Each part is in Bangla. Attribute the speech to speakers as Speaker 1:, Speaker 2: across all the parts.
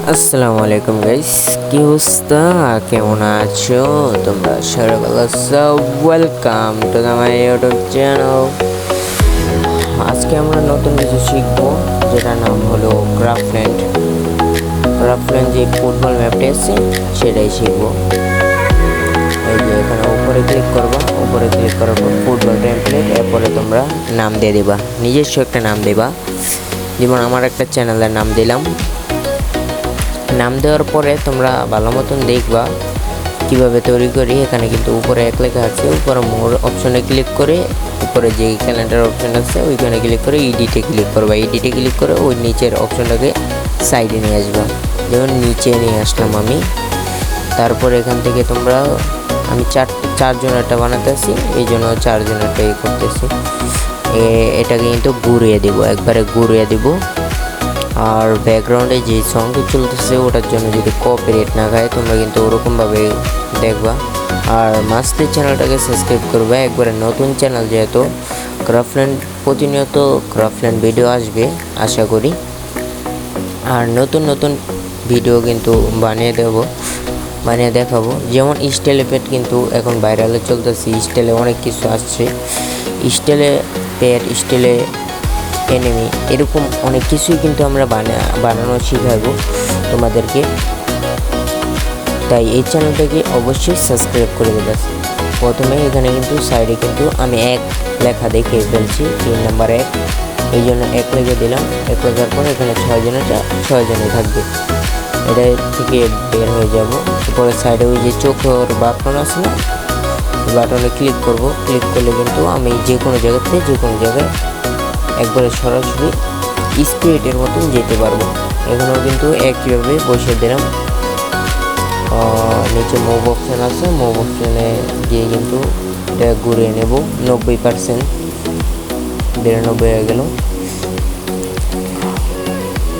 Speaker 1: আসসালামু আলাইকুম গাইস, কি অবস্থা? কেমন আছো তোমরা? সবাই ভালো আছো? Welcome to my YouTube channel. আজকে আমরা নতুন কিছু শিখবো, যেটার নাম হলো ক্রাফটল্যান্ড। ক্রাফটল্যান্ড যে ফুটবল ম্যাপটি আছে সেটাই শিখবো। এই যে এখানে উপরে ক্লিক করবা, উপরে ক্লিক করার পর ফুটবল টেমপ্লেট, এরপরে তোমরা নাম দিয়ে দিবা, নিজস্ব একটা নাম দেবা। যেমন আমার একটা চ্যানেলের নাম দিলাম। নাম দেওয়ার পরে তোমরা ভালো মতন দেখবা কিভাবে তৈরি করি। এখানে কিন্তু উপরে এক লেখা আছে, উপরে মোর অপশনে ক্লিক করে উপরে যে ক্যালেন্ডার অপশন আছে ওইখানে ক্লিক করে ইডিটে ক্লিক করবা। ইডিটে ক্লিক করে ওই নিচের অপশনটাকে সাইডে নিয়ে আসবা। যেমন নিচে নিয়ে আসলাম আমি। তারপর এখান থেকে তোমরা আমি চারজনেরটা বানাতেছি, এই জন্য চারজনেরটা করতেছি। এটাকে কিন্তু ঘুরিয়ে দিব, একবারে ঘুরিয়ে দিব। আর ব্যাকগ্রাউন্ডে যে সংটি চলতেছে ওটার জন্য যদি কপিরাইট না খায় তোমরা কিন্তু ওরকমভাবে দেখবা। আর মাস্তে চ্যানেলটাকে সাবস্ক্রাইব করবে, একবারে নতুন চ্যানেল যেহেতু। ক্রাফটল্যান্ড প্রতিনিয়ত ক্রাফটল্যান্ড ভিডিও আসবে আশা করি। আর নতুন নতুন ভিডিও কিন্তু বানিয়ে দেখাবো। যেমন স্টাইল এফেক্ট কিন্তু এখন ভাইরালে চলতেছে, স্টাইলে অনেক কিছু আসছে। স্টাইলে পেট, স্টাইলে এনিমি, এরকম অনেক কিছুই কিন্তু আমরা বানানো শিখাবো তোমাদেরকে। তাই এই চ্যানেলটাকে অবশ্যই সাবস্ক্রাইব করে দেবে। প্রথমে এখানে কিন্তু সাইডে কিন্তু আমি এক লেখা দেখে ফেলছি, 3 নাম্বার 1, এই জন্য 1 লিখে দিলাম। 1 লেখার পর এখানে 6 জনই থাকবে, এটা থেকে বের হয়ে যাব। তারপরে সাইডে ওই যে চোখের বাটন আছে না, বাটনে ক্লিক করব। ক্লিক করলে কিন্তু আমি যে কোনো জায়গায় একবারে সরাসরি স্পিরিটের মতন যেতে পারবো। এখানেও কিন্তু একইভাবে বসে দিলাম। নিচে মুভ অপশান আছে, মুভ অপশানে গিয়ে কিন্তু এটা ঘুরিয়ে নেব। 90%, 92 হয়ে গেল।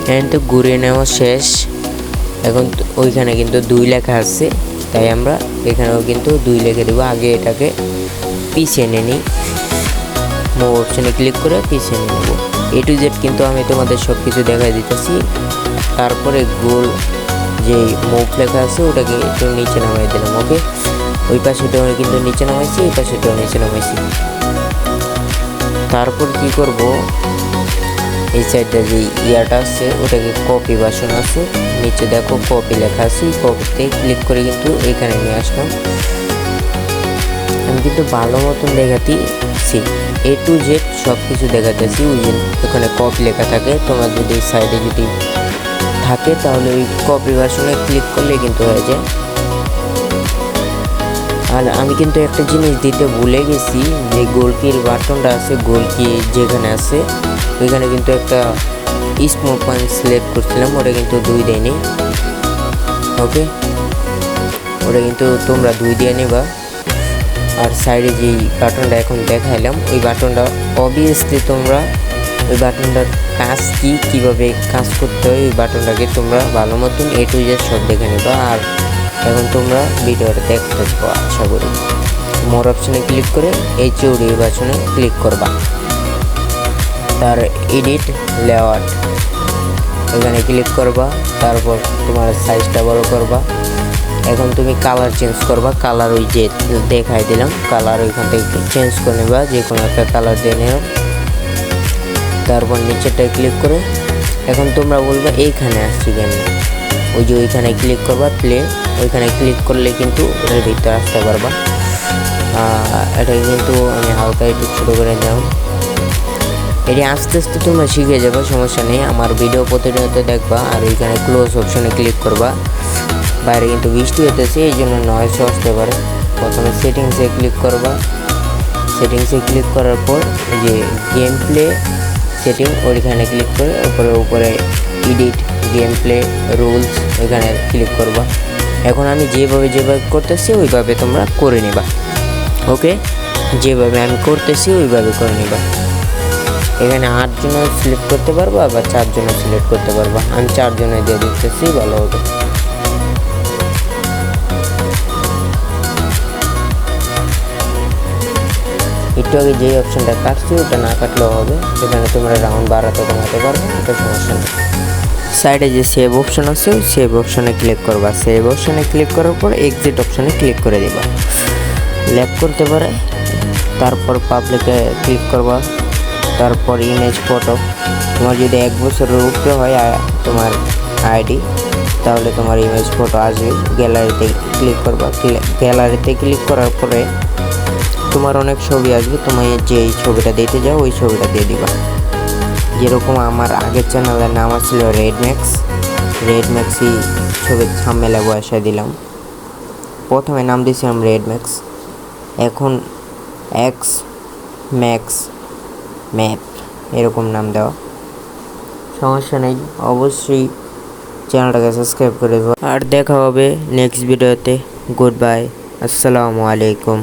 Speaker 1: কিন্তু ঘুরিয়ে নেওয়া শেষ। এখন ওইখানে কিন্তু 2 লেখা আছে, তাই আমরা এখানেও কিন্তু 2 লিখে দেবো। আগে এটাকে পিছিয়ে নিই, মুভ অপশানে ক্লিক করে পিছিয়ে নিয়ে নেব। A to Z কিন্তু আমি তোমাদের সব কিছু দেখাই দিতেছি। তারপরে গোল যে মুভ লেখা আছে ওটাকে একটু নিচে নামাই দিলাম। ওকে, ওই পাশেটাও কিন্তু নিচে নামাইছি, এই পাশেটাও নিচে নামাইছি। তারপর কি করব, এই সাইডটা যে ইয়াটা আছে ওটাকে কপি বাসন আছে, নিচে দেখো কপি লেখা আছে, কপিতে ক্লিক করে কিন্তু এখানে নিয়ে আসলাম। আমি কিন্তু ভালো মতন দেখাতেছি, A to Z সব কিছু দেখাতেছি। ওই যে ওখানে কপি লেখা থাকে, তোমার যদি সাইডে যদি থাকে তাহলে ওই কপি ভার্সনে ক্লিক করলে কিন্তু হয়ে যায়। আর আমি কিন্তু একটা জিনিস দিতে ভুলে গেছি, যে গোলকির বাটনটা আছে, গোলকি যেখানে আছে ওইখানে কিন্তু একটা স্মোক পয়েন্ট সিলেক্ট করছিলাম, ওটা কিন্তু 2 দেয়নি। ওকে, ওটা কিন্তু তোমরা 2 দিয়ে নেবা। আর সাইডে যেই বাটনটা এখন দেখাইলাম ওই বাটনটা অবভিয়াসলি তোমরা ওই বাটনটার কাজ কীভাবে কাজ করতে হয় ওই বাটনটাকে তোমরা ভালো মতন A to Z সব দেখে নেবা। আর এখন তোমরা ভিডিওটা দেখতে থাকবো আশা করি। মোর অপশানে ক্লিক করে HOD বাটনে ক্লিক করবা। তার এডিট লেআউট এখানে ক্লিক করবা। তারপর তোমার সাইজটা বড় করবা। এখন তুমি কালার চেঞ্জ করবা, কালার ওই যে দেখাই দিলাম কালার ওইখান থেকে চেঞ্জ করে নেবা, যে কোনো একটা কালার দিয়ে নেও। তারপর নিচেরটায় ক্লিক করে এখন তোমরা বলবে এইখানে আসছি কেন, ওই যে ওইখানে ক্লিক করবা প্লে, ওইখানে ক্লিক করলে কিন্তু এটার ভিতরে আসতে পারবা। এটা কিন্তু আমি হালকা একটু ছোটো করে দিলাম। এটি আস্তে আস্তে তোমরা শিখে যাবে, সমস্যা নেই। আমার ভিডিও প্রতিনিয়ত দেখবা। আর ওইখানে ক্লোজ অপশানে ক্লিক করবা। বাইরে কিন্তু বৃষ্টি হতেছে, এই জন্য নয়েজ আসতে পারে। প্রথমে সেটিংসে ক্লিক করবা। সেটিংসে ক্লিক করার পর যে গেম প্লে সেটিং ওইখানে ক্লিক করে উপরে এডিট গেম প্লে রুলস ওইখানে ক্লিক করবা। এখন আমি যেভাবে করতেছি ওইভাবে তোমরা করে নিবা। ওকে, যেভাবে আমি করতেছি ওইভাবে করে নিবা। এখানে 8 জন সিলেক্ট করতে পারবা বা 4 জন সিলেক্ট করতে পারবা। আমি 4 জনে দিয়ে দিতেছি, ভালো হবে। একটু আগে যেই অপশানটা কাটছি ওটা না কাটলেও হবে, সেখানে তোমরা রাউন্ড বাড়াতে কমাতে পারবে, এটা সমস্যা নেই। সাইডে যে সেভ অপশন আছে ওই সেভ অপশনে ক্লিক করবা। সেভ অপশনে ক্লিক করার পর এক্সিট অপশনে ক্লিক করে দিবা। ল্যাপ করতে পারে, তারপর পাবলিকে ক্লিক করবা, তারপর ইমেজ ফটো। তোমার যদি 1 বছরের উপরে হয় তোমার আইডি, তাহলে তোমার ইমেজ ফটো আসবে। গ্যালারিতে ক্লিক করবা। গ্যালারিতে ক্লিক করার পরে তোমার অনেক ছবি আসবে, তুমি যেই ছবিটা দিতে যাও ওই ছবিটা দিয়ে দিবা। যেরকম আমার আগের চ্যানেলের নাম ছিল রেডম্যাক্সই ছবির থাম্বনেলে বসায় দিলাম। প্রথমে নাম দিয়েছিলাম রেডম্যাক্স, এখন এক্স ম্যাক্স ম্যাপ এরকম নাম দেওয়া। সমস্যা নেই, অবশ্যই চ্যানেলটাকে সাবস্ক্রাইব করে দেবো। আর দেখা হবে নেক্সট ভিডিওতে। গুড বাই, আসসালামু আলাইকুম।